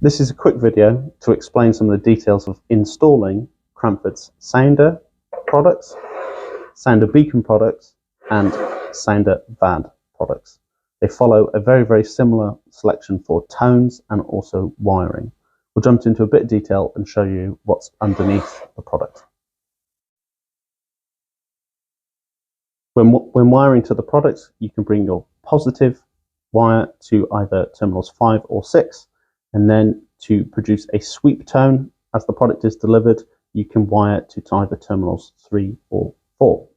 This is a quick video to explain some of the details of installing Cranford's sounder products, sounder beacon products, and sounder VAD products. They follow a very similar selection for tones and also wiring. We'll jump into a bit of detail and show you what's underneath the product. When wiring to the products, you can bring your positive wire to either terminals 5 or 6, and then to produce a sweep tone as the product is delivered, you can wire to either terminals 3 or 4.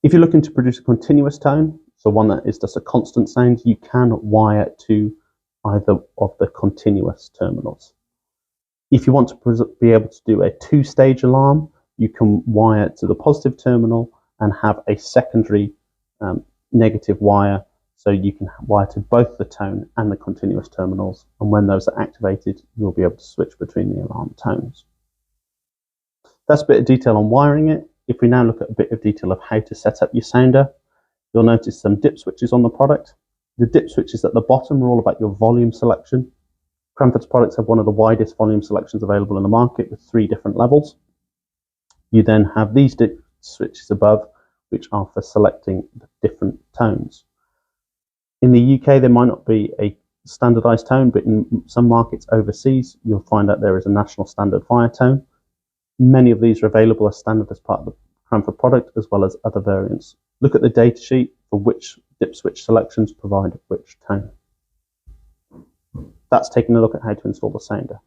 If you're looking to produce a continuous tone, so one that is just a constant sound, you can wire to either of the continuous terminals. If you want to be able to do a 2-stage alarm, you can wire to the positive terminal and have a secondary negative wire, so you can wire to both the tone and the continuous terminals, and when those are activated, you'll be able to switch between the alarm tones. That's a bit of detail on wiring it. If we now look at a bit of detail of how to set up your sounder, you'll notice some dip switches on the product. The dip switches at the bottom are all about your volume selection. Cranford's products have one of the widest volume selections available in the market with 3 different levels. You then have these dip switches above, which are for selecting the different tones. In the UK, there might not be a standardized tone, but in some markets overseas, you'll find that there is a national standard fire tone. Many of these are available as standard as part of the Cranford product, as well as other variants. Look at the data sheet for which dip switch selections provide which tone. That's taking a look at how to install the sounder.